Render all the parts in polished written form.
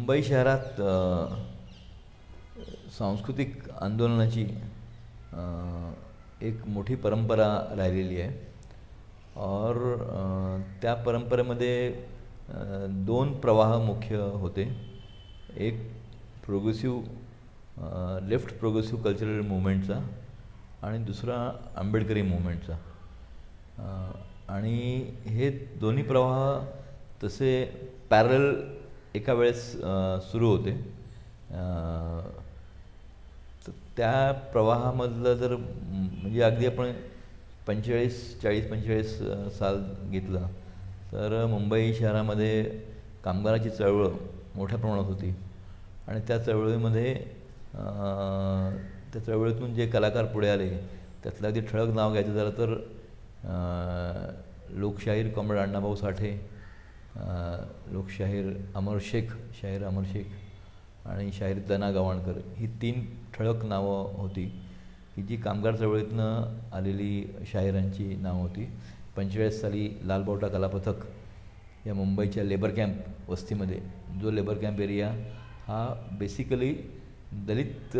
मुंबई शहरात सांस्कृतिक आंदोलनाची एक मोठी परंपरा राहिलेली आहे और त्या परंपरेमध्ये दोन प्रवाह मुख्य होते. एक लेफ्ट प्रोग्रेसिव्ह कल्चरल मुवमेंटचा आणि दुसरा आंबेडकरी मुवमेंटचा. आणि हे दोन्ही प्रवाह तसे पॅरल एका वेळेस सुरू होते. तर त्या प्रवाहामधलं जर म्हणजे अगदी आपण 40-45 साल घेतलं तर मुंबई शहरामध्ये कामगाराची चळवळ मोठ्या प्रमाणात होती. आणि त्या चळवळीमध्ये त्या चळवळीतून जे कलाकार पुढे आले त्यातलं अगदी ठळक नाव घ्यायचं झालं तर लोकशाहीर कॉम्रेड अण्णाभाऊ साठे, लोकशाहीर शाहीर अमर शेख आणि शाहीर दना गवाणकर ही 3 ठळक नावं होती की जी कामगार चळवळीतनं आलेली शाहिरांची नावं होती. 45 साली लालबावटा कलापथक या मुंबईच्या लेबर कॅम्प वस्तीमध्ये, जो लेबर कॅम्प एरिया हा बेसिकली दलित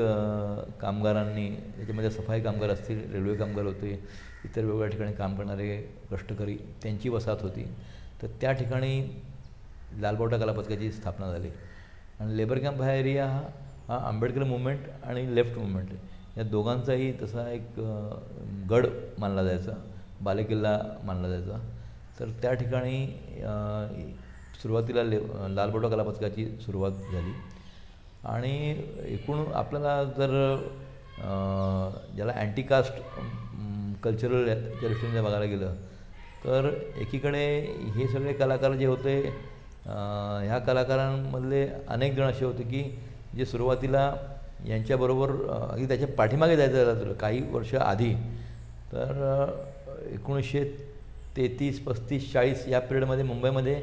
कामगारांनी, त्याच्यामध्ये सफाई कामगार असतील, रेल्वे कामगार होते, इतर वेगवेगळ्या ठिकाणी काम करणारे कष्टकरी, त्यांची वसाहत होती. तर त्या ठिकाणी लालबावटा कलापथकाची स्थापना झाली. आणि लेबर कॅम्प हा एरिया हा आंबेडकर मुवमेंट आणि लेफ्ट मुवमेंट या दोघांचाही तसा एक गड मानला जायचा, बालेकिल्ला मानला जायचा. तर त्या ठिकाणी सुरुवातीला लालबावटा कलापथकाची सुरुवात झाली. आणि एकूण आपल्याला जर ज्याला अँटीकास्ट कल्चरल याच्या दृष्टीने बघायला गेलं तर एकीकडे हे सगळे कलाकार जे होते, ह्या कलाकारांमधले अनेक जण असे होते की जे सुरुवातीला यांच्याबरोबर अगदी त्याच्या पाठीमागे जायचं झालं तर काही वर्ष आधी तर 1933, 35, 40 या पिरियडमध्ये मुंबईमध्ये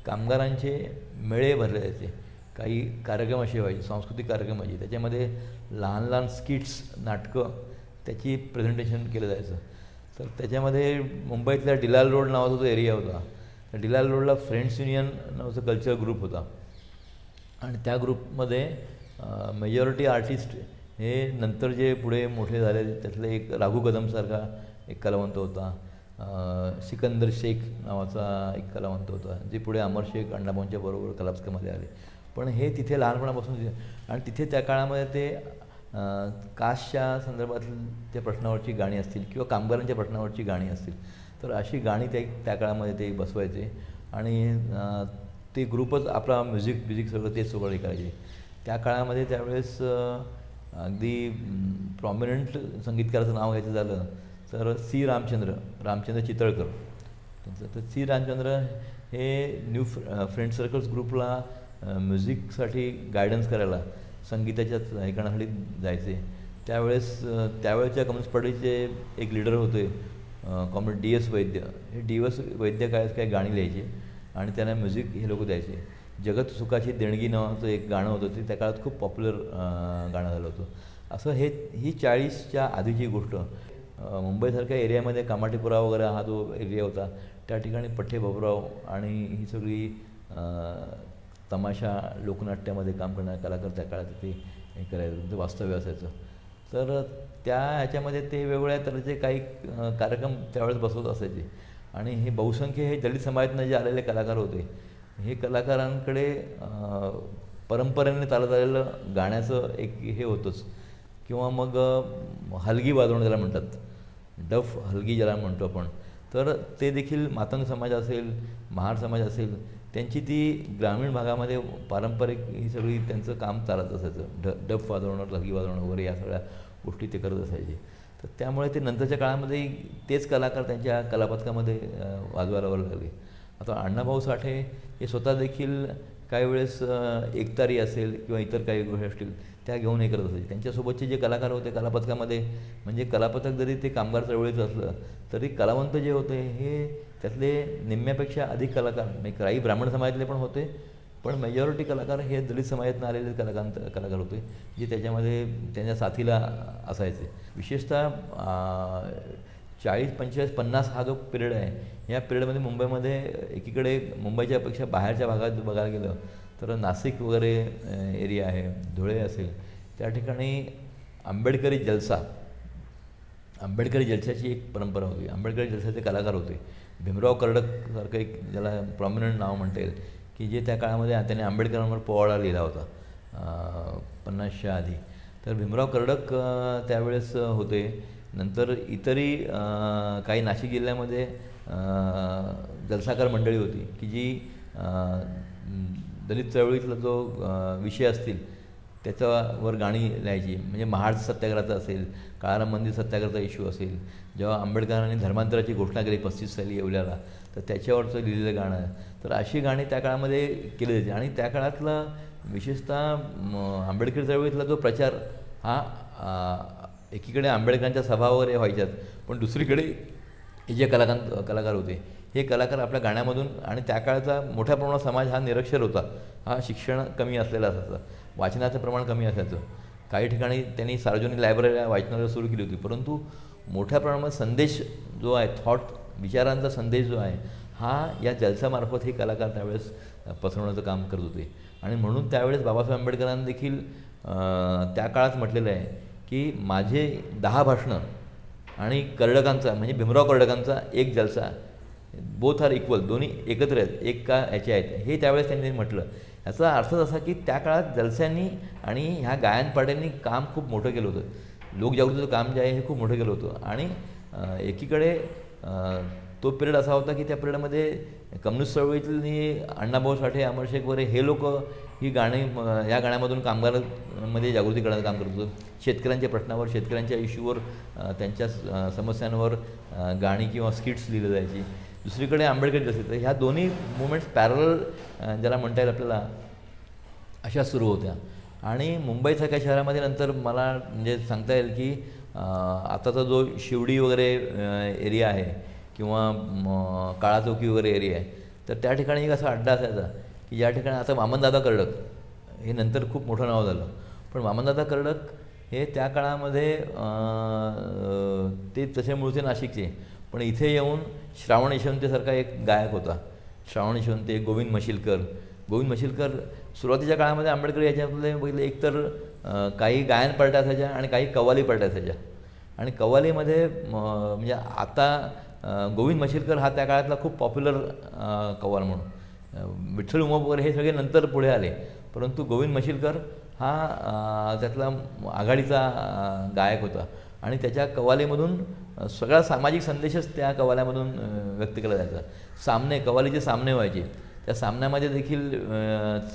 कामगारांचे मेळे भरले जायचे. काही कार्यक्रम असे व्हायचे, सांस्कृतिक कार्यक्रम व्हायचे, त्याच्यामध्ये लहान लहान स्किट्स, नाटकं त्याची प्रेझेंटेशन केलं जायचं. तर त्याच्यामध्ये मुंबईतल्या डिलाल रोड नावाचा जो एरिया होता, त्या डिलाल रोडला फ्रेंड्स युनियन नावाचा कल्चरल ग्रुप होता. आणि त्या ग्रुपमध्ये मेजॉरिटी आर्टिस्ट हे नंतर जे पुढे मोठे झाले त्यातले एक राघू कदमसारखा एक कलावंत होता, सिकंदर शेख नावाचा एक कलावंत होता, जे पुढे अमर शेख अण्णाभाऊंच्या बरोबर कलापथकामध्ये आले. पण हे तिथे लहानपणापासून आणि तिथे त्या काळामध्ये ते कास्टच्या संदर्भातल्या प्रश्नावरची गाणी असतील किंवा कामगारांच्या प्रश्नावरची गाणी असतील तर अशी गाणी त्या काळामध्ये ते बसवायचे. आणि ते ग्रुपच आपला म्युझिक सगळं तेच सगळं करायचे. त्या काळामध्ये त्यावेळेस अगदी प्रॉमिनंट संगीतकाराचं नाव घ्यायचं झालं तर रामचंद्र चितळकर त्यांचं. तर रामचंद्र हे न्यू फ्रेंड सर्कल्स ग्रुपला म्युझिकसाठी गायडन्स करायला, संगीताच्या हे करण्यासाठी जायचे. त्यावेळेच्या कम्युनिस्ट पार्टीचे एक लीडर होते कॉम्रेड DS वैद्य. हे DS वैद्य काही गाणी लिहायचे आणि त्यांना म्युझिक हे लोक द्यायचे. जगत सुखाची देणगी नावाचं एक गाणं होतं, ते त्या काळात खूप पॉप्युलर गाणं झालं होतं. असं ही 40च्या आधीची गोष्ट. मुंबईसारख्या एरियामध्ये कामाठीपुरा वगैरे हा जो एरिया होता त्या ठिकाणी पठ्ठे बाबूराव आणि ही सगळी तमाशा लोकनाट्यामध्ये काम करणारे कलाकार त्या काळात ते हे करायचं, त्यांचं वास्तव्य असायचं. तर त्या ह्याच्यामध्ये ते वेगवेगळ्या तऱ्हेचे काही कार्यक्रम त्यावेळेस बसवत असायचे. आणि हे बहुसंख्य हे दलित समाजातनं जे आलेले कलाकार होते, हे कलाकारांकडे परंपरेने चालत आलेलं गाण्याचं एक हे होतंच. किंवा मग हलगी वाजवणं ज्याला म्हणतात, डफ हलगी ज्याला म्हणतो आपण, तर ते देखील मातंग समाज असेल, महार समाज असेल, त्यांची ती ग्रामीण भागामध्ये पारंपरिक ही सगळी त्यांचं काम चालत असायचं. डफ वाजवणं, हलगी वाजवणं वगैरे या सगळ्या गोष्टी ते करत असायचे. तर त्यामुळे ते नंतरच्या काळामध्ये तेच कलाकार त्यांच्या कलापथकामध्ये वाजवायला लागले. आता अण्णाभाऊ साठे हे स्वतः देखील काही वेळेस एकतारी असेल किंवा इतर काही गोष्टी असतील त्या घेऊन हे करत असायचे. त्यांच्यासोबतचे जे कलाकार होते कलापथकामध्ये, म्हणजे कलापथक जरी ते कामगार चळवळीचं असलं तरी कलावंत जे होते हे त्यातले निम्म्यापेक्षा अधिक कलाकार, म्हणजे काही ब्राह्मण समाजातले पण होते, पण मेजॉरिटी कलाकार हे दलित समाजातून आलेले कलाकार होते, जे त्याच्यामध्ये त्यांच्या साथीला असायचे. विशेषतः 40, 45, 50 हा जो पिरियड आहे, या पिरियडमध्ये मुंबईमध्ये एकीकडे मुंबईच्या पेक्षा बाहेरच्या भागात बघायला गेलं तर नाशिक वगैरे एरिया आहे, धुळे असेल, त्या ठिकाणी आंबेडकरी जलसाची एक परंपरा होती. आंबेडकरी जलसाचे कलाकार होते. भीमराव कर्डकसारखं एक ज्याला प्रॉमिनंट नाव म्हणता येईल, की जे त्या काळामध्ये त्याने आंबेडकरांवर पोवाडा लिहिला होता 50च्या आधी. तर भीमराव कर्डक त्यावेळेस होते. नंतर इतरही काही नाशिक जिल्ह्यामध्ये जलसाकार मंडळी होती की जी दलित चळवळीतला जो विषय असतील त्याच्यावर गाणी लिहायची. म्हणजे महाड सत्याग्रहाचा असेल, काळाराम मंदिर सत्याग्रहाचा इश्यू असेल, जेव्हा आंबेडकरांनी धर्मांतराची घोषणा केली 35 साली येवल्याला, तर त्याच्यावरचं लिहिलेलं गाणं. तर अशी गाणी त्या काळामध्ये केली जायची. आणि त्या काळातला विशेषतः आंबेडकर चळवळीतला जो प्रचार हा एकीकडे आंबेडकरांच्या सभा वगैरे व्हायच्यात, पण दुसरीकडे हे जे कलाकार होते हे कलाकार आपल्या गाण्यामधून, आणि त्या काळाचा मोठ्या प्रमाणात समाज हा निरक्षर होता, हा शिक्षण कमी असलेला असायचा, वाचनाचं प्रमाण कमी असायचं. काही ठिकाणी त्यांनी सार्वजनिक लायब्रऱ्या वाचनालयं सुरू केली होती, परंतु मोठ्या प्रमाणात संदेश जो आहे, विचारांचा संदेश जो आहे हा या जलसामार्फत हे कलाकार त्यावेळेस पसरवण्याचं काम करत होते. आणि म्हणून त्यावेळेस बाबासाहेब आंबेडकरांनी देखील त्या काळात म्हटलेलं आहे की माझे 10 भाषणं आणि कर्डकांचा म्हणजे भीमराव कर्डकांचा एक जलसा, बोथ आर इक्वल, दोन्ही एकत्र आहेत, एक का ह्याचे आहेत, हे त्यावेळेस त्यांनी म्हटलं. याचा अर्थच असा की त्या काळात जलस्यांनी आणि ह्या गायनपाड्यांनी काम खूप मोठं केलं होतं. लोकजागृतीचं काम जे आहे हे खूप मोठं केलं होतं. आणि एकीकडे तो पिरियड असा होता की त्या पिरियडमध्ये कम्युनिस्ट चळवळीतली अण्णाभाऊ साठे, अमर शेख वगैरे हे लोक ही गाणी या गाण्यामधून कामगारांमध्ये जागृती करण्याचं काम करत होतं. शेतकऱ्यांच्या प्रश्नावर, शेतकऱ्यांच्या इश्यूवर, त्यांच्या समस्यांवर गाणी किंवा स्किट्स लिहिली जायची. दुसरीकडे आंबेडकर जसे, तर ह्या दोन्ही मुवमेंट्स पॅरल ज्याला म्हणता येईल आपल्याला अशा सुरू होत्या. आणि मुंबईसारख्या शहरामध्ये नंतर मला म्हणजे सांगता येईल की आताचा जो शिवडी वगैरे एरिया आहे किंवा काळा चौकी वगैरे एरिया आहे, तर त्या ठिकाणी एक असा अड्डा असायचा की ज्या ठिकाणी आता वामनदादा कर्डक हे नंतर खूप मोठं नाव झालं, पण वामनदादा कर्डक हे त्या काळामध्ये ते तसे मूळचे नाशिकचे, पण इथे येऊन श्रावण यशवंतेसारखा एक गायक होता, श्रावण यशवंते, गोविंद मशिलकर सुरुवातीच्या काळामध्ये आंबेडकर याच्यामध्ये बघितलं एकतर काही गायन पार्ट्या असायच्या आणि काही कव्वाली पार्ट्या असायच्या. आणि कव्वालीमध्ये म्हणजे आता गोविंद मशिलकर हा त्या काळातला खूप पॉप्युलर कव्वाल म्हणून, विठ्ठल उमप वगैरे हे सगळे नंतर पुढे आले, परंतु गोविंद मशिलकर हा त्यातला आघाडीचा गायक होता. आणि त्याच्या कव्वालीमधून सगळा सामाजिक संदेशच त्या कव्वाल्यामधून व्यक्त केला जायचा. कव्वालीचे सामने व्हायचे, त्या सामन्यामध्ये देखील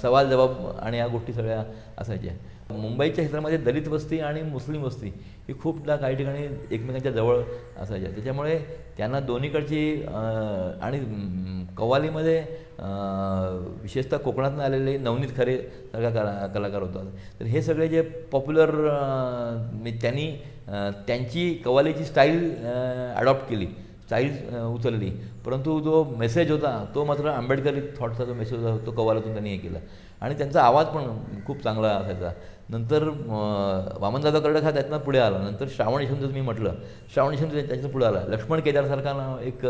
सवाल जबाब आणि या गोष्टी सगळ्या असायच्या. मुंबईच्या क्षेत्रामध्ये दलित वस्ती आणि मुस्लिम वस्ती ही खूपदा काही ठिकाणी एकमेकांच्या जवळ असायच्या, त्याच्यामुळे त्यांना दोन्हीकडची आणि कव्वालीमध्ये विशेषतः कोकणातून आलेले नवनीत खरे सारखा कलाकार होतात. तर हे सगळे जे पॉप्युलर त्यांनी त्यांची कव्वालीची स्टाईल अडॉप्ट केली, स्टाईल उचलली, परंतु जो मेसेज होता तो मात्र आंबेडकरी थॉटचा जो मेसेज होता तो कव्वालीतून त्यांनी हे केला. आणि त्यांचा आवाज पण खूप चांगला असायचा. नंतर वामनदादा कर्डक हा त्यातनं पुढे आला. नंतर श्रावण यशवंत मी म्हटलं, श्रावण यशवंत त्याच्यातनं पुढे आला. लक्ष्मण केदारसारखा एक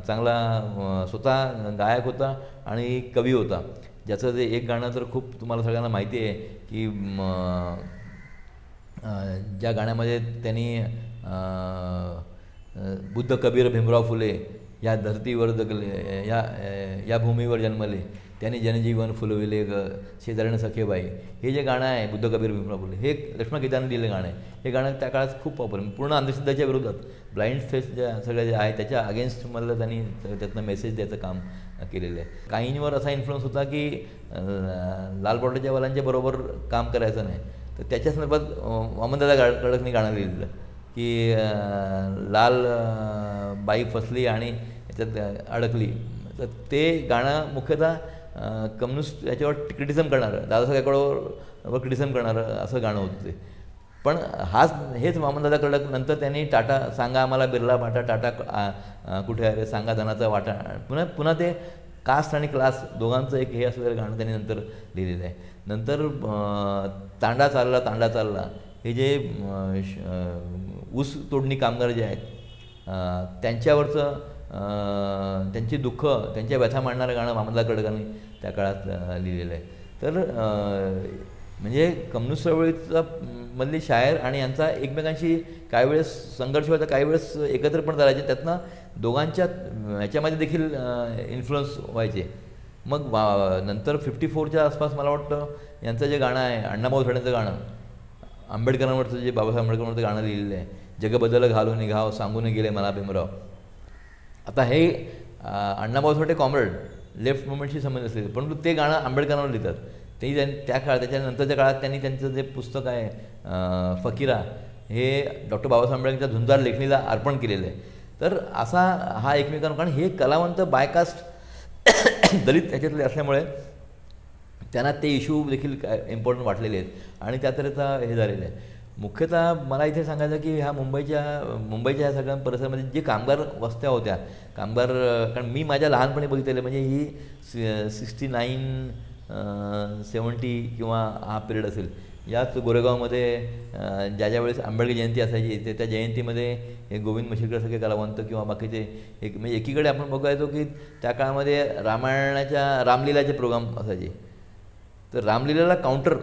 चांगला स्वतः गायक होता आणि कवी होता, ज्याचं ते एक गाणं तर खूप तुम्हाला सगळ्यांना माहिती आहे की ज्या गाण्यामध्ये त्यांनी बुद्ध कबीर भीमराव फुले या धरतीवर जगले, या भूमीवर जन्मले, त्यांनी जनजीवन फुलविले ग शेजारीनं सखेबाई, हे जे गाणं आहे बुद्ध कबीर भीमराव फुले, हे लक्ष्मण केदारने दिलेलं गाणं आहे. हे गाणं त्या काळात खूप पॉप्युलर, पूर्ण अंधश्रद्धेच्या विरोधात, ब्लाइंड फेस ज्या सगळ्या जे आहे त्याच्या अगेन्स्टमधलं त्यांनी त्यातनं मेसेज द्यायचं काम केलेलं आहे. काहींवर असा इन्फ्लुअन्स होता की लाल बॉर्डरच्या वालांच्या बरोबर काम करायचं नाही, तर त्याच्या संदर्भात वामनदादा कर्डकनी गाणं लिहिलेलं की लाल बाई फसली आणि याच्यात अडकली. तर ते गाणं मुख्यतः कम्युनिस्ट याच्यावर क्रिटिझम करणारं, दादासाहेब गायकवाडवर क्रिटिझम करणारं असं गाणं होतं ते. पण हेच वामनदादा कर्डक नंतर त्यांनी टाटा सांगा आम्हाला बिर्ला भाटा, टाटा कुठे आहे रे सांगा धनाचा वाटा, पुन्हा ते कास्ट आणि क्लास दोघांचं एक हे असलेलं गाणं त्यांनी नंतर लिहिलेलं आहे. नंतर तांडा चालला हे जे ऊस तोडणी कामगार जे आहेत त्यांच्यावरचं त्यांची दुःख, त्यांच्या व्यथा मांडणारं गाणं वामनदादा कर्डकांनी त्या काळात लिहिलेलं आहे. तर म्हणजे कम्युनिस्ट चळवळीचा मधली शायर आणि यांचा एकमेकांशी काही वेळेस संघर्ष व्हायचा, काही वेळेस एकत्र पण करायचे, त्यातनं दोघांच्या ह्याच्यामध्ये देखील इन्फ्लुअन्स व्हायचे. मग नंतर 54च्या आसपास मला वाटतं यांचं जे गाणं आहे अण्णाभाऊ साठेंचं गाणं, आंबेडकरांवरचं जे बाबासाहेब आंबेडकरांवरचं गाणं लिहिलेलं आहे, जगबदल घालून निघाव सांगून गेले मला भीमराव. आता हे अण्णाभाऊ साठे कॉम्रेड लेफ्ट मुवमेंटशी संबंध असले, परंतु ते गाणं आंबेडकरांवर लिहितात. तेही त्या काळात, त्याच्यानंतरच्या काळात त्यांनी त्यांचं जे पुस्तक आहे फकीरा, हे डॉक्टर बाबासाहेब आंबेडकरांच्या झुंजार लेखणीला अर्पण केलेलं आहे. तर असा हा एकमेकांना, कारण हे कलावंत बायकास्ट दलित ह्याच्यातले असल्यामुळे त्यांना ते इश्यू देखील इम्पॉर्टंट वाटलेले आहेत आणि त्या तऱ्हेचा हे झालेलं आहे. मुख्यतः मला इथे सांगायचं की ह्या मुंबईच्या ह्या सगळ्या परिसरामध्ये जे कामगार वस्त्या होत्या, कामगार, कारण मी माझ्या लहानपणी बघितलेलं म्हणजे ही 69, 70 किंवा हा पिरियड असेल. याच गोरेगावमध्ये ज्या वेळेस आंबेडकर जयंती असायची त्या जयंतीमध्ये हे गोविंद मशिलकर सगळे कलावंत किंवा बाकीचे म्हणजे एकीकडे आपण बघायचो की त्या काळामध्ये रामलीलाचे प्रोग्राम असायचे. तर रामलीलाला काउंटर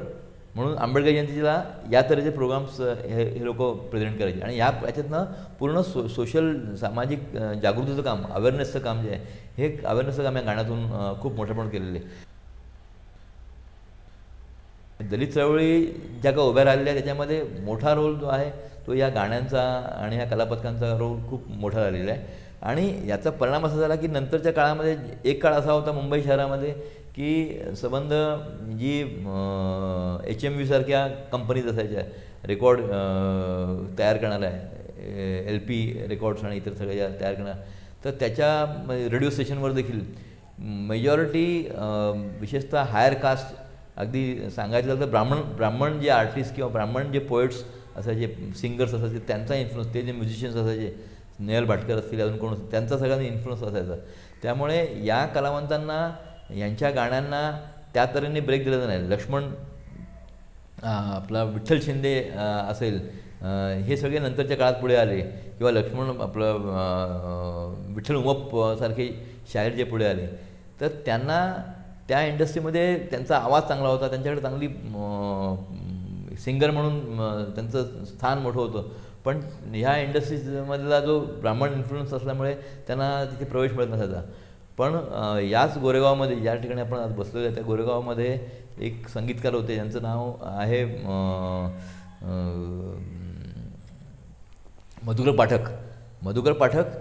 म्हणून आंबेडकर जयंतीला या तऱ्हेचे प्रोग्राम्स हे लोक प्रेझेंट करायचे आणि याच्यातनं पूर्ण सोशल सामाजिक जागृतीचं काम, अवेअरनेसचं काम जे आहे, हे अवेअरनेसचं काम या गाण्यातून खूप मोठ्या प्रमाणात केलेलं आहे. दलित चळवळी ज्या का उभ्या राहिलेल्या त्याच्यामध्ये मोठा रोल जो आहे तो या गाण्यांचा आणि ह्या कलापथकांचा रोल खूप मोठा झालेला आहे. आणि याचा परिणाम असा झाला की नंतरच्या काळामध्ये एक काळ असा होता मुंबई शहरामध्ये की संबंध जी HMV सारख्या कंपनीज असायच्या रेकॉर्ड तयार करणाऱ्या, LP रेकॉर्ड्स आणि इतर सगळ्या तयार करणाऱ्या, तर त्याच्या रेडिओ स्टेशनवर देखील मेजॉरिटी विशेषतः हायर कास्ट, अगदी सांगायचं झालं तर ब्राह्मण जे आर्टिस्ट किंवा ब्राह्मण जे पोएट्स असायचे, सिंगर्स असायचे, त्यांचा इन्फ्लुअन्स, ते जे म्युझिशियन्स असायचे, स्नेहल भाटकर असतील, अजून कोण असतील, त्यांचा सगळ्यांना इन्फ्लुअन्स असायचा. त्यामुळे या कलावंतांना यांच्या गाण्यांना त्या तऱ्हेने ब्रेक दिला नाही. लक्ष्मण आपला विठ्ठल शिंदे असेल, हे सगळे नंतरच्या काळात पुढे आले, किंवा लक्ष्मण आपलं विठ्ठल उमप सारखे शायर जे पुढे आले, तर त्यांना त्या इंडस्ट्रीमध्ये त्यांचा आवाज चांगला होता, त्यांच्याकडे चांगली सिंगर म्हणून त्यांचं स्थान मोठं होतं. पण ह्या इंडस्ट्रीजमधला जो ब्राह्मण इन्फ्लुअन्स असल्यामुळे त्यांना तिथे प्रवेश मिळत नसायचा. पण याच गोरेगावमध्ये, ज्या ठिकाणी आपण आज बसलेलो आहे त्या गोरेगावमध्ये एक संगीतकार होते, ज्यांचं नाव आहे मधुकर पाठक. मधुकर पाठक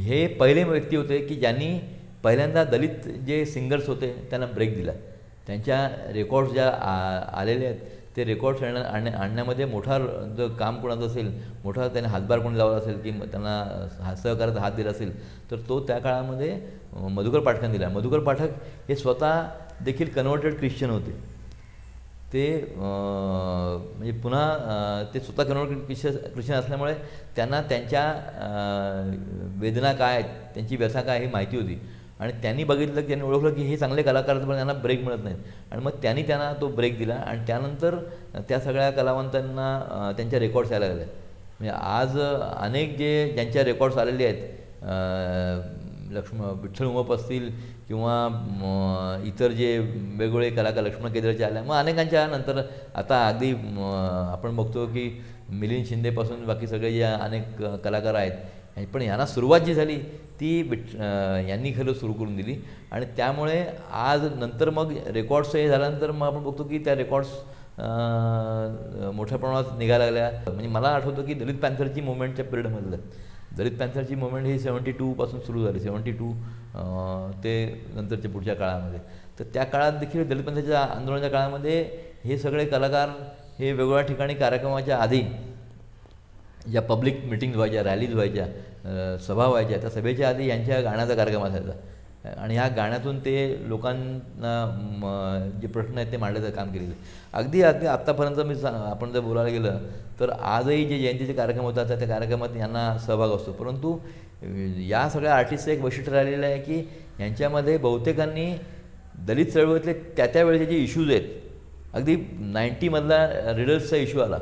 हे पहिले व्यक्ती होते की ज्यांनी पहिल्यांदा दलित जे सिंगर्स होते त्यांना ब्रेक दिला. त्यांच्या रेकॉर्ड्स ज्या आलेले आहेत ते रेकॉर्ड्स आणण्यामध्ये मोठा जर काम कोणाचं असेल, मोठा त्याने हातभार कोणी लावला असेल की त्यांना सहकार्याचा हात दिला असेल, तर तो त्या काळामध्ये मधुकर पाठकांनी दिला. मधुकर पाठक हे स्वतः देखील कन्व्हर्टेड ख्रिश्चन होते. ते म्हणजे पुन्हा ते स्वतः कन्व्हर्टेड ख्रिश्चन असल्यामुळे त्यांना त्यांच्या वेदना काय, त्यांची व्यथा काय ही माहिती होती. आणि त्यांनी बघितलं की त्यांनी ओळखलं की हे चांगले कलाकार पण त्यांना ब्रेक मिळत नाहीत, आणि मग त्यांना तो ब्रेक दिला. आणि त्यानंतर त्या सगळ्या कलावंतांना त्यांच्या रेकॉर्ड्स यायला लागले. म्हणजे आज अनेक ज्यांच्या रेकॉर्ड्स आलेले आहेत, विठ्ठल उमप असतील किंवा इतर जे वेगवेगळे कलाकार लक्ष्मण केदारचे आले, मग अनेकांच्या नंतर आता अगदी आपण बघतो की मिलिंद शिंदेपासून बाकी सगळे जे अनेक कलाकार आहेत, पण यांना सुरुवात जी झाली ती यांनी खरं सुरू करून दिली. आणि त्यामुळे आज नंतर मग रेकॉर्ड्स हे झाल्यानंतर मग आपण बघतो की त्या रेकॉर्ड्स मोठ्या प्रमाणात निघायला लागल्या. म्हणजे मला आठवतं की दलित पॅन्थरची मुवमेंटच्या पिरियडमधलं, दलित पॅन्थरची मुवमेंट ही 72 पासून सुरू झाली, 72 ते नंतरच्या पुढच्या काळामध्ये. तर त्या काळात देखील दलित पॅन्थरच्या आंदोलनाच्या काळामध्ये हे सगळे कलाकार हे वेगवेगळ्या ठिकाणी कार्यक्रमाच्या आधी ज्या पब्लिक मिटिंग्ज व्हायच्या, रॅलीज व्हायच्या, सभा व्हायच्या, त्या सभेच्या आधी यांच्या गाण्याचा कार्यक्रम असायचा. आणि ह्या गाण्यातून ते लोकांना जे प्रश्न आहेत ते मांडण्याचं काम केलेलं. अगदी आत्तापर्यंत आपण जर बोलायला गेलं तर आजही जे जयंतीचे कार्यक्रम होतात त्या कार्यक्रमात यांना सहभाग असतो. परंतु या सगळ्या आर्टिस्टचं एक वैशिष्ट्य राहिलेलं आहे की यांच्यामध्ये बहुतेकांनी दलित चळवळीतले त्या वेळेचे जे इश्यूज आहेत, अगदी 90मधला रिडल्सचा इश्यू आला,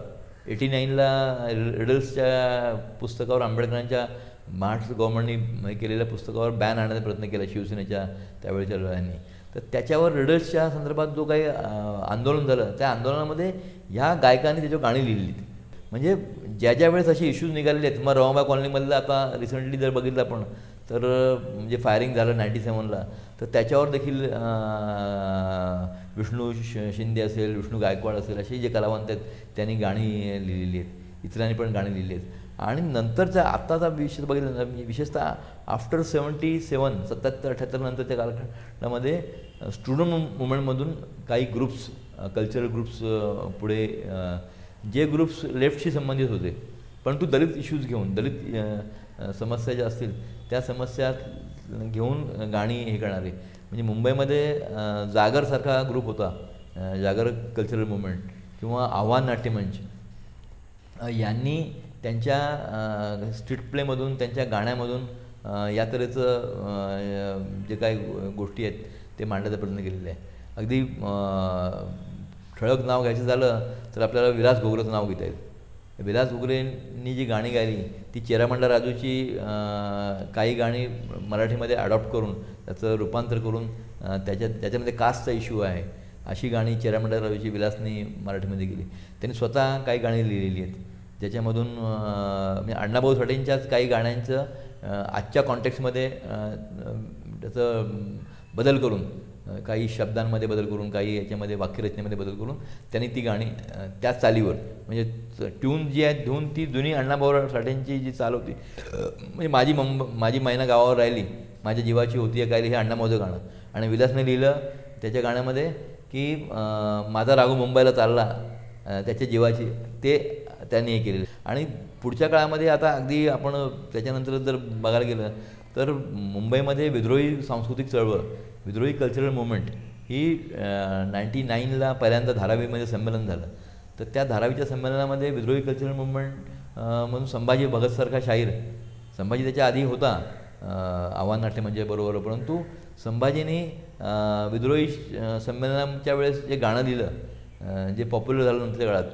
89ला रिडल्सच्या पुस्तकावर आंबेडकरांच्या महाराष्ट्र गव्हर्नमेंटनी केलेल्या पुस्तकावर बॅन आणण्याचा प्रयत्न केला शिवसेनेच्या त्यावेळेच्या लोकांनी. तर त्याच्यावर रिडल्सच्या संदर्भात जो काही आंदोलन झालं, त्या आंदोलनामध्ये ह्या गायकांनी त्याच्यावर गाणी लिहिली. म्हणजे ज्या वेळेस असे इश्यूज निघालेले आहेत, मग रमाबाई कॉलनीमधलं आता रिसेंटली जर बघितलं आपण तर म्हणजे फायरिंग झालं 97ला, तर त्याच्यावर देखील विष्णू शिंदे असेल, विष्णू गायकवाड असेल, असे जे कलावंत आहेत त्यांनी गाणी लिहिलेली आहेत, इतरांनी पण गाणी लिहिली आहेत. आणि नंतरचा आत्ताचा विषय बघितलं ना, विशेषतः आफ्टर 77 77-78 नंतरच्या कालखंडामध्ये स्टुडंट मुवमेंटमधून काही ग्रुप्स, कल्चरल ग्रुप्स पुढे, जे ग्रुप्स लेफ्टशी संबंधित होते परंतु दलित इश्यूज घेऊन, दलित समस्या ज्या असतील त्या समस्या घेऊन गाणी हे करणारे, म्हणजे मुंबईमध्ये जागरसारखा ग्रुप होता, जागर कल्चरल मुवमेंट किंवा आव्हान नाट्यमंच, यांनी त्यांच्या स्ट्रीट प्लेमधून, त्यांच्या गाण्यामधून या तऱ्हेचं जे काही गोष्टी आहेत ते मांडण्याचा प्रयत्न केलेला आहे. अगदी ठळक नाव घ्यायचं झालं तर आपल्याला विलास घोगरेचं नाव घेता येईल. विलास घोगरेंनी जी गाणी गायली ती चेरामंडा राजूची काही गाणी मराठीमध्ये अडॉप्ट करून त्याचं रूपांतर करून त्याच्यामध्ये कास्टचा इश्यू आहे अशी गाणी चेरामंडा राजूची विलासनी मराठीमध्ये केली. त्यांनी स्वतः काही गाणी लिहिलेली आहेत ज्याच्यामधून म्हणजे अण्णाभाऊ साठेंच्याच काही गाण्यांचं आजच्या कॉन्टेक्स्टमध्ये त्याचं बदल करून, काही शब्दांमध्ये बदल करून, काही याच्यामध्ये वाक्यरचनेमध्ये बदल करून त्यांनी ती गाणी त्या चालीवर, म्हणजे ट्यून जी आहे धुवून ती जुनी अण्णाभाऊ साठेंची जी चाल होती, म्हणजे माझी मैना गावावर राहिली, माझ्या जीवाची होती काय हे अण्णाभाऊचं गाणं, आणि विलासने लिहिलं त्याच्या गाण्यामध्ये की माझा राघू मुंबईला चालला त्याच्या जीवाची, ते त्यांनी हे केलेलं. आणि पुढच्या काळामध्ये आता अगदी आपण त्याच्यानंतर जर बघायला गेलं तर मुंबईमध्ये विद्रोही सांस्कृतिक चळवळ, विद्रोही कल्चरल मुवमेंट ही 99ला पहिल्यांदा धारावीमध्ये संमेलन झालं. तर त्या धारावीच्या संमेलनामध्ये विद्रोही कल्चरल मुवमेंट म्हणून संभाजी भगतसारखा शाहीर, संभाजी त्याच्या आधी होता आव्हान नाट्य म्हणजे बरोबर, परंतु संभाजीने विद्रोही संमेलनाच्या वेळेस जे गाणं दिलं जे पॉप्युलर झालं नंतरच्या काळात,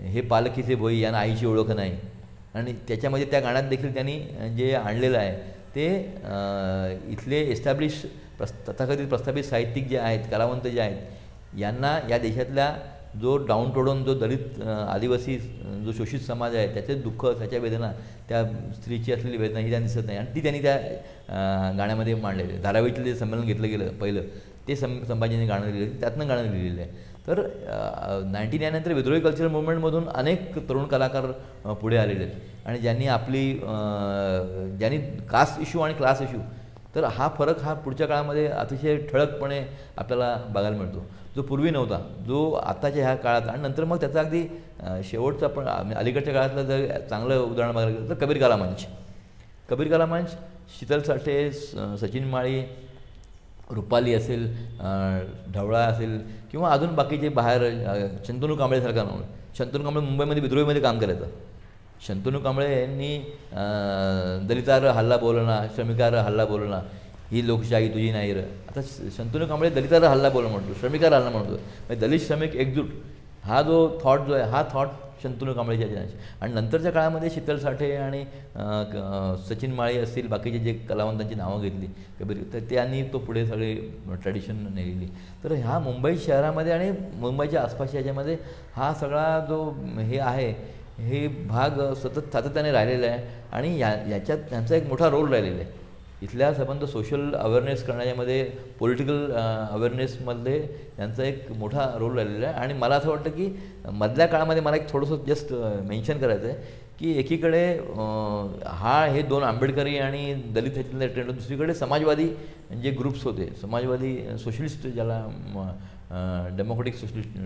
हे पालखीचे भोई यांना आईची ओळख नाही, आणि त्याच्यामध्ये त्या गाण्यात देखील त्यांनी जे आणलेलं आहे ते इथले एस्टॅब्लिश तथाकथित प्रस्थापित साहित्यिक जे आहेत, कलावंत जे आहेत, यांना या देशातल्या जो डाऊन टोडन, जो दलित आदिवासी जो शोषित समाज आहे त्याचे दुःख, त्याच्या वेदना, त्या स्त्रीची असलेली वेदना ही त्यांना दिसत नाही, आणि ती त्यांनी त्या गाण्यामध्ये मांडलेली आहे. धारावीतलं जे संमेलन घेतलं गेलं पहिलं ते संभाजीने गाणं लिहिलं, त्यातनं गाणं लिहिलेलं आहे. तर 99 नंतर विद्रोही कल्चरल मुवमेंटमधून अनेक तरुण कलाकार पुढे आलेले आहेत आणि ज्यांनी कास्ट इश्यू आणि क्लास इश्यू, तर हा फरक हा पुढच्या काळामध्ये अतिशय ठळकपणे आपल्याला बघायला मिळतो, जो पूर्वी नव्हता, जो आत्ताच्या ह्या काळात. आणि नंतर मग त्याचा अगदी शेवटचा पण अलीकडच्या काळातलं जर चांगलं उदाहरण बघायला गेलं तर कबीर कला मंच, शीतल साठे, सचिन माळी, रुपाली असेल, ढवळा असेल, किंवा अजून बाकीचे बाहेर शंतनू कांबळेसारखा नाव. शंतनू कांबळे मुंबईमध्ये विद्रोहीमध्ये काम करायचं. शंतनू कांबळे यांनी दलितार हल्ला बोलना, श्रमिकार हल्ला बोलना, ही लोकशाही तुझी नाही र. आता शंतनू कांबळे दलितार हल्ला बोलणं म्हणतो, श्रमिकार हल्ला म्हणतो, म्हणजे दलित श्रमिक एकजूट हा जो थॉट जो आहे, हा थॉट शंतनू कांबळेच्या जनाची. आणि नंतरच्या काळामध्ये शीतल साठे आणि सचिन माळी असतील, बाकीचे जे कलावंतांची नावं घेतली कबीर, तर त्यांनी तो पुढे सगळे ट्रॅडिशन नेलेली. तर ह्या मुंबई शहरामध्ये आणि मुंबईच्या आसपासच्या याच्यामध्ये हा सगळा जो हे आहे, हे भाग सतत सातत्याने राहिलेला आहे. आणि याच्यात त्यांचा एक मोठा रोल राहिलेला आहे. इथल्या संबंध सोशल अवेअरनेस करण्यामध्ये, पॉलिटिकल अवेअरनेसमध्ये यांचा एक मोठा रोल राहिलेला आहे. आणि मला असं वाटतं की मधल्या काळामध्ये मला एक थोडंसं जस्ट मेन्शन करायचं आहे की एकीकडे हे दोन आंबेडकरी आणि दलित ह्याच्यातले ट्रेंड, दुसरीकडे समाजवादी जे ग्रुप्स होते, समाजवादी सोशलिस्ट ज्याला डेमोक्रेटिक सोशलिस्ट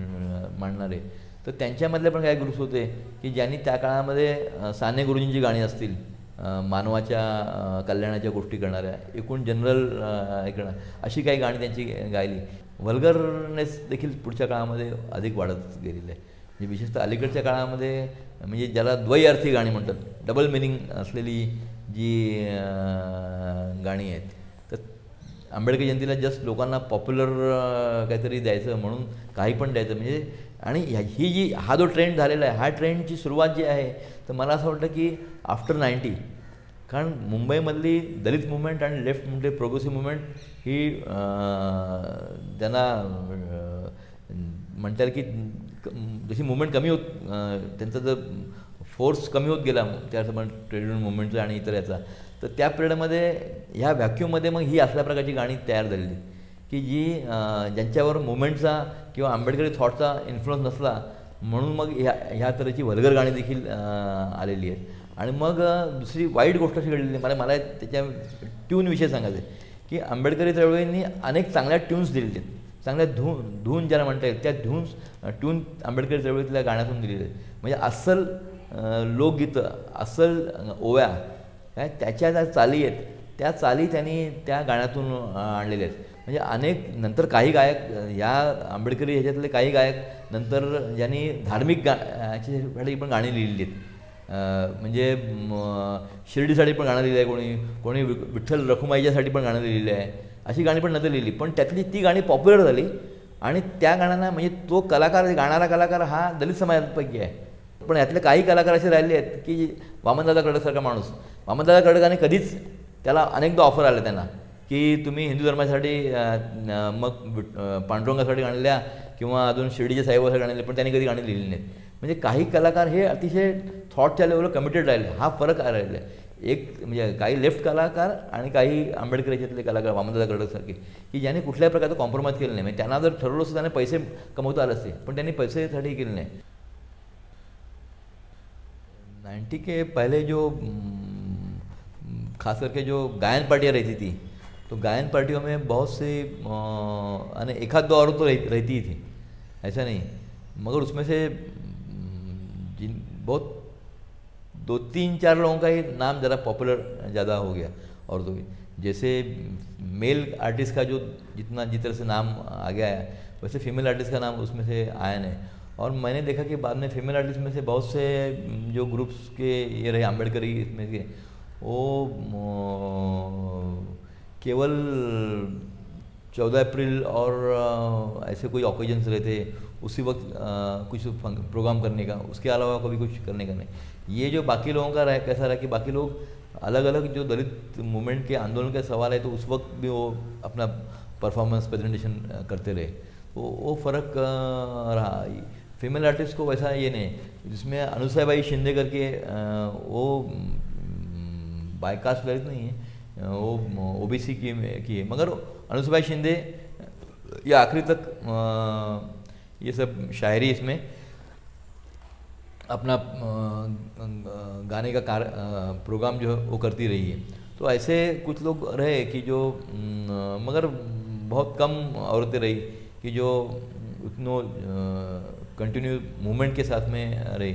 मांडणारे, तर त्यांच्यामधले पण काही ग्रुप्स होते की ज्यांनी त्या काळामध्ये साने गुरुजींची गाणी असतील, मानवाच्या कल्याणाच्या गोष्टी करणाऱ्या, एकूण जनरल ऐकणं, अशी काही गाणी त्यांची गायली. व्हल्गरनेस देखील पुढच्या काळामध्ये अधिक वाढत गेलेलं आहे. म्हणजे विशेषतः अलीकडच्या काळामध्ये, म्हणजे ज्याला द्वैअर्थी गाणी म्हणतात, डबल मिनिंग असलेली जी गाणी आहेत, तर आंबेडकर जयंतीला जस्ट लोकांना पॉप्युलर काहीतरी द्यायचं म्हणून काही पण द्यायचं, म्हणजे. आणि हा जो ट्रेंड झालेला आहे, हा ट्रेंडची सुरुवात जी आहे, तर मला असं वाटतं की आफ्टर 90 कारण मुंबईमधली दलित मुवमेंट आणि लेफ्ट म्हणजे प्रोग्रेसिव्ह मुवमेंट ही त्यांना म्हणता येईल की जशी मुवमेंट कमी होत त्यांचा जर फोर्स कमी होत गेला त्यासोबत ट्रेड युनियन मुवमेंटचा आणि इतर याचा, तर त्या पिरियडमध्ये ह्या व्हॅक्यूममध्ये मग ही असल्या प्रकारची गाणी तयार झालेली की जी ज्यांच्यावर मुवमेंटचा किंवा आंबेडकरी थॉटचा इन्फ्लुअन्स नसला म्हणून मग ह्या तऱ्हेची वल्गर गाणी देखील आलेली आहेत. आणि मग दुसरी वाईट गोष्ट अशी घडलेली मला त्याच्या ट्यूनविषयी सांगायचं आहे की आंबेडकरी चळवळींनी अनेक चांगल्या ट्यून्स दिलेले आहेत, चांगल्या धून ज्याला म्हणता येईल त्या ट्यून आंबेडकरी चळवळीतल्या गाण्यातून दिलेले आहेत. म्हणजे अस्सल लोकगीतं, अस्सल ओव्या काय त्याच्या ज्या चाली आहेत त्या चाली त्यांनी त्या गाण्यातून आणलेल्या आहेत. म्हणजे अनेक नंतर काही गायक या आंबेडकरी ह्याच्यातले काही गायक नंतर ज्यांनी धार्मिक ह्याच्यासाठी पण गाणी लिहिलेली आहेत. म्हणजे शिर्डीसाठी पण गाणं लिहिलं आहे, कोणी विठ्ठल रखुमाईच्यासाठी पण गाणं लिहिलेलं आहे, अशी गाणी पण नंतर लिहिली. पण त्यातली ती गाणी पॉप्युलर झाली आणि त्या गाण्यांना म्हणजे तो कलाकार गाणारा कलाकार हा दलित समाजापैकी आहे. पण यातले काही कलाकार असे राहिले आहेत की वामनदादा कडकसारखा माणूस, वामनदादा कडकाने कधीच त्याला अनेकदा ऑफर आले त्यांना की तुम्ही हिंदू धर्मासाठी मग पांडुरंगासाठी गाणी लिहा किंवा अजून शिर्डीच्या साहेबासाठी गाणी लिहिले, पण त्यांनी कधी गाणी लिहिली नाहीत. म्हणजे काही कलाकार हे अतिशय थॉटच्या लेवलवर कमिटेड राहिले, हा फरक राहिला आहे. एक म्हणजे काही लेफ्ट कलाकार आणि काही आंबेडकर याच्यातले कलाकार वामनदादा कडकसारखे की ज्याने कुठल्याही प्रकारचं कॉम्प्रोमाइज केलं नाही. म्हणजे त्यांना जर ठरवलं असतं त्यांना पैसे कमवता आले असते, पण त्यांनी पैसेसाठी केले नाही. 90 के पहले जो खास करके जो गायन पार्टियाँ रहती थी, तो गायन पार्टियों में बहुत से एक आध दो औरत तो रहती ही थी, ऐसा नहीं, मगर उसमें से जिन बहुत 2-3-4 लोगों का ही नाम ज़रा पॉपुलर ज़्यादा हो गया औरतों की. जैसे मेल आर्टिस्ट का जो जिस तरह से नाम आ गया है वैसे फीमेल आर्टिस्ट का नाम उसमें से आया नहीं. और मैंने देखा कि बाद में फीमेल आर्टिस्ट में से बहुत से जो ग्रुप्स के ये रहे आंबेडकरी इसमें के वो केवल 14 अप्रैल और ऐसे कोई ओकेजन्स रहते उसी वक्त कुछ प्रोग्राम करने का, उसके अलावा कभी कुछ करने का नहीं. ये जो बाकी लोगों का रहा कैसा रहा कि बाकी लोग अलग अलग जो दलित मूवमेंट के आंदोलन के सवाल है तो उस वक्त भी वो अपना परफॉर्मेंस प्रेजेंटेशन करते रहे, तो वो फ़र्क रहा. फीमेल आर्टिस्ट को वैसा ये नहीं, जिसमें अनुसाबाई शिंदे करके वो बायकास्ट लड़ित नहीं है, वो ओबीसी की है, मगर अनुसाबाई शिंदे ये आखिरी तक ये सब शायरी इसमें अपना गाने का प्रोग्राम जो है वो करती रही है. तो ऐसे कुछ लोग रहे कि जो मगर बहुत कम औरतें रही कि जो उतनो कंटिन्यू मूवमेंट के साथ में रही.